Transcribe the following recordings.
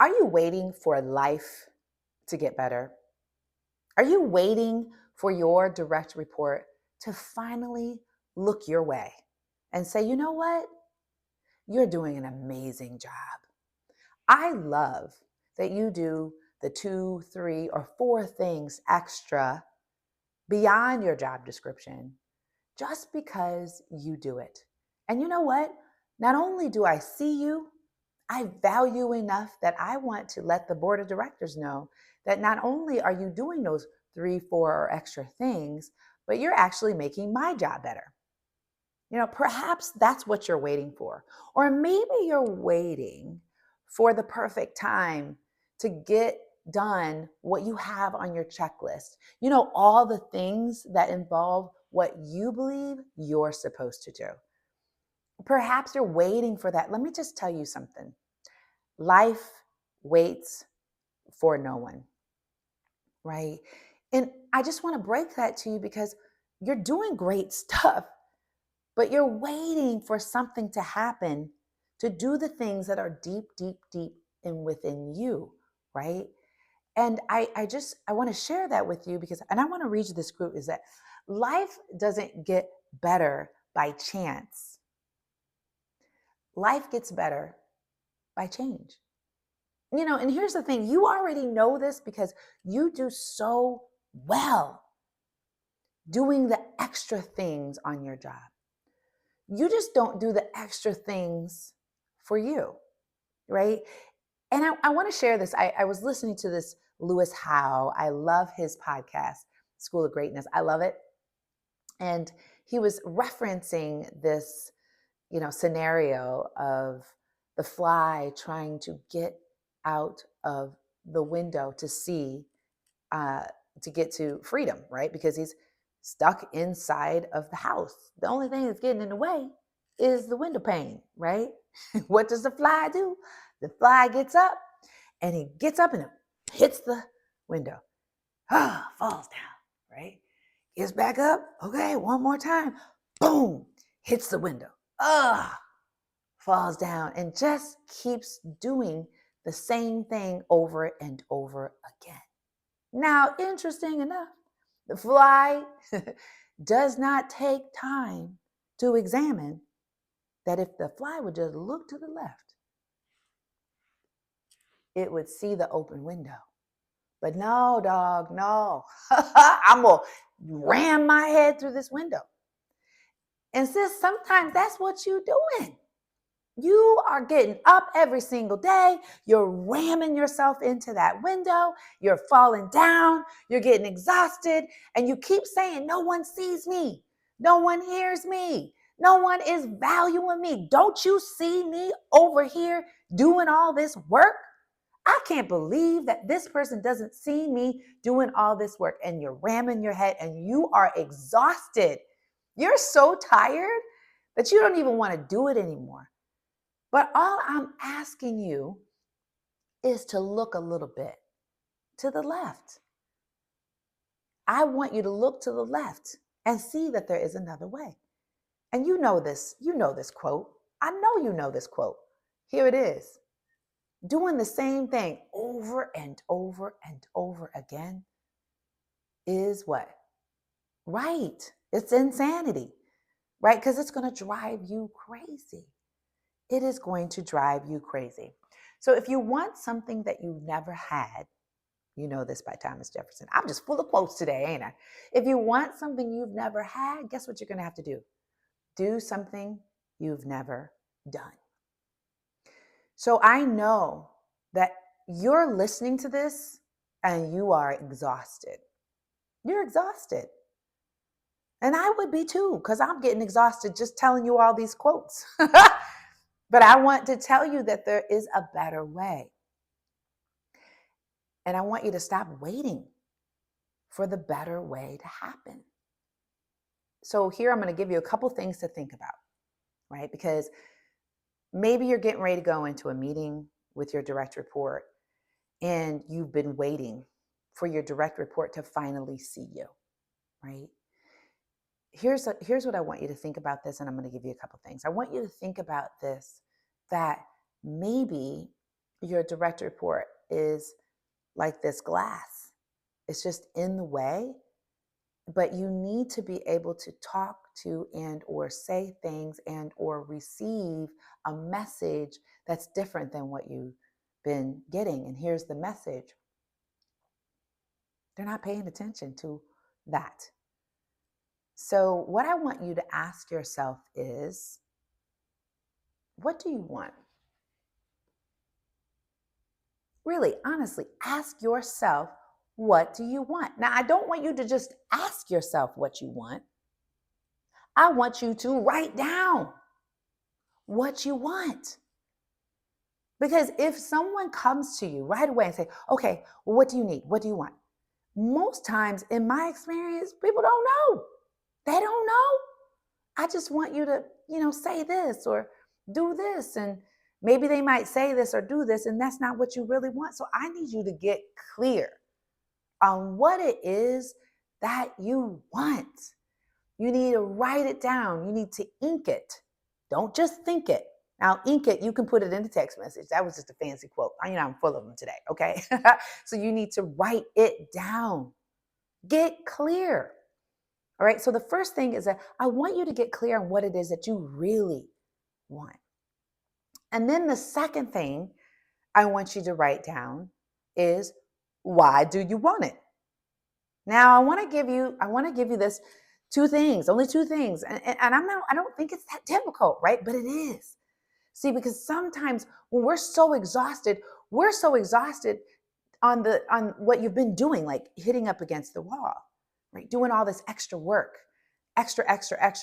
Are you waiting for life to get better? Are you waiting for your direct report to finally look your way and say, you know what? You're doing an amazing job. I love that you do the 2, 3, or 4 things extra beyond your job description just because you do it. And you know what? Not only do I see you, I value enough that I want to let the board of directors know that not only are you doing those 3, 4, or extra things, but you're actually making my job better. Perhaps that's what you're waiting for. Or maybe you're waiting for the perfect time to get done what you have on your checklist. All the things that involve what you believe you're supposed to do. Perhaps you're waiting for that. Let me just tell you something. Life waits for no one, right? And I just want to break that to you because you're doing great stuff, but you're waiting for something to happen to do the things that are deep, deep, deep in within you, right? And I want to share that with you because, and I want to read you this quote, is that life doesn't get better by chance. Life gets better by change. And here's the thing, you already know this because you do so well doing the extra things on your job. You just don't do the extra things for you, right? And I want to share this. I was listening to this Lewis Howe. I love his podcast, School of Greatness. I love it. And he was referencing this, scenario of the fly trying to get out of the window to see, uh, to get to freedom, right? Because he's stuck inside of the house. The only thing that's getting in the way is the window pane, right? What does the fly do? The fly gets up and he gets up and hits the window. Falls down, right? Gets back up. Okay, one more time. Boom, hits the window. Falls down and just keeps doing the same thing over and over again. Now, interesting enough, the fly does not take time to examine that if the fly would just look to the left, it would see the open window. But no, dog, no. I'm going to ram my head through this window. And sis, sometimes that's what you're doing. You are getting up every single day. You're ramming yourself into that window. You're falling down. You're getting exhausted. And you keep saying, no one sees me. No one hears me. No one is valuing me. Don't you see me over here doing all this work? I can't believe that this person doesn't see me doing all this work. And you're ramming your head and you are exhausted. You're so tired that you don't even want to do it anymore. But all I'm asking you is to look a little bit to the left. I want you to look to the left and see that there is another way. And you know this quote. I know you know this quote. Here it is. Doing the same thing over and over and over again is what? Right. It's insanity, right? Because it's going to drive you crazy. It is going to drive you crazy. So if you want something that you've never had, you know this by Thomas Jefferson. I'm just full of quotes today, ain't I? If you want something you've never had, guess what you're going to have to do? Do something you've never done. So I know that you're listening to this and you are exhausted. You're exhausted. And I would be too, because I'm getting exhausted just telling you all these quotes. But I want to tell you that there is a better way. And I want you to stop waiting for the better way to happen. So here I'm going to give you a couple things to think about, right? Because maybe you're getting ready to go into a meeting with your direct report and you've been waiting for your direct report to finally see you, right? Here's what I want you to think about this, and I'm going to give you a couple things. I want you to think about this, that maybe your direct report is like this glass. It's just in the way, but you need to be able to talk to and or say things and or receive a message that's different than what you've been getting. And here's the message. They're not paying attention to that. So what I want you to ask yourself is, what do you want? Really, honestly, ask yourself, what do you want? Now, I don't want you to just ask yourself what you want. I want you to write down what you want. Because if someone comes to you right away and say, okay, well, what do you need? What do you want? Most times in my experience, people don't know. They don't know. I just want you to, say this or do this. And maybe they might say this or do this, and that's not what you really want. So I need you to get clear on what it is that you want. You need to write it down. You need to ink it. Don't just think it. Now, ink it, you can put it in the text message. That was just a fancy quote. I'm full of them today, okay? So you need to write it down. Get clear. All right, so the first thing is that I want you to get clear on what it is that you really want. And then the second thing I want you to write down is, why do you want it? Now, I want to give you this two things, only two things. And I don't think it's that difficult, right? But it is. See, because sometimes when we're so exhausted on what you've been doing, like hitting up against the wall, right? Doing all this extra work, extra,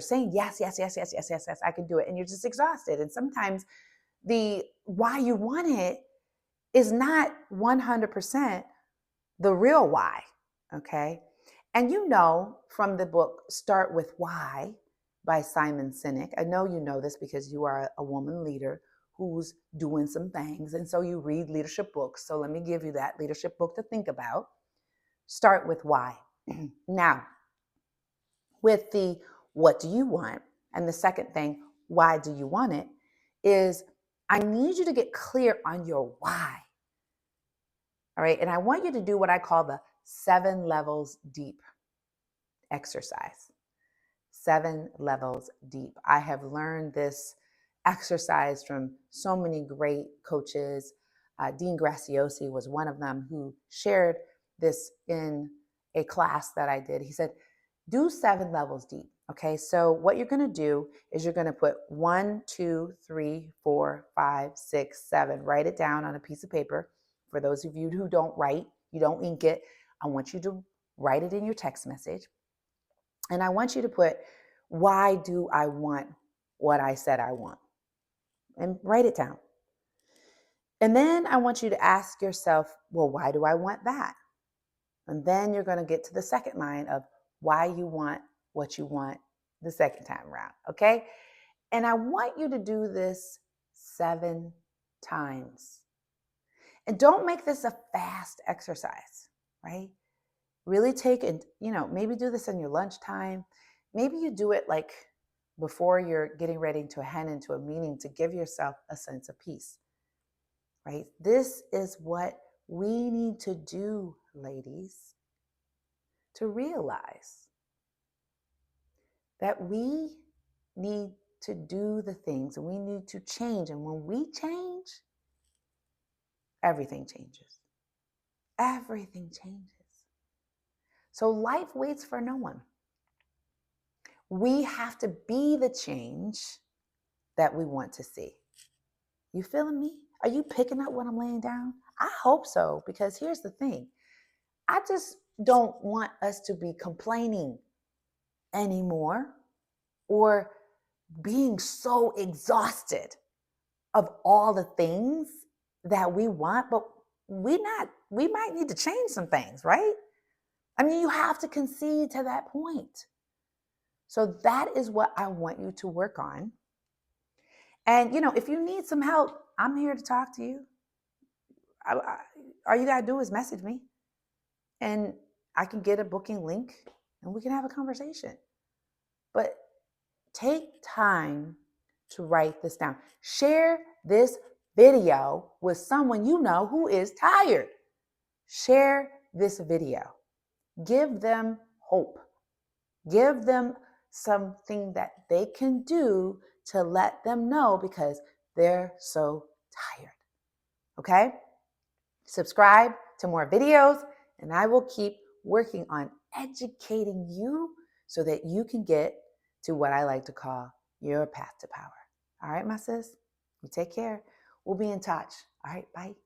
saying yes, I can do it. And you're just exhausted. And sometimes the why you want it is not 100% the real why, okay? And from the book Start With Why by Simon Sinek, I know you know this because you are a woman leader who's doing some things. And so you read leadership books. So let me give you that leadership book to think about. Start with why. Now, with the what do you want? And the second thing, why do you want it? Is I need you to get clear on your why. All right. And I want you to do what I call the 7 levels deep exercise. 7 levels deep. I have learned this exercise from so many great coaches. Dean Graciosi was one of them who shared this in a class that I did. He said, do 7 levels deep. Okay, so what you're going to do is you're going to put 1, 2, 3, 4, 5, 6, 7. Write it down on a piece of paper. For those of you who don't write, you don't ink it, I want you to write it in your text message. And I want you to put, why do I want what I said I want? And write it down. And then I want you to ask yourself, well, why do I want that? And then you're going to get to the second line of why you want what you want the second time around, okay? And I want you to do this 7 times. And don't make this a fast exercise, right? Really take it, maybe do this in your lunchtime. Maybe you do it like before you're getting ready to head into a meeting to give yourself a sense of peace, right? This is what we need to do, ladies, to realize that we need to do the things and we need to change. And when we change, everything changes. Everything changes. So life waits for no one. We have to be the change that we want to see. You feeling me? Are you picking up what I'm laying down? I hope so, because here's the thing. I just don't want us to be complaining anymore or being so exhausted of all the things that we want, but we might need to change some things, right? I mean, you have to concede to that point. So that is what I want you to work on. And, if you need some help, I'm here to talk to you. All you got to do is message me and I can get a booking link and we can have a conversation. But take time to write this down. Share this video with someone you know who is tired. Share this video. Give them hope. Give them something that they can do to let them know because they're so tired. Okay? Subscribe to more videos, and I will keep working on educating you so that you can get to what I like to call your path to power. All right, my sis? You take care. We'll be in touch. All right, bye.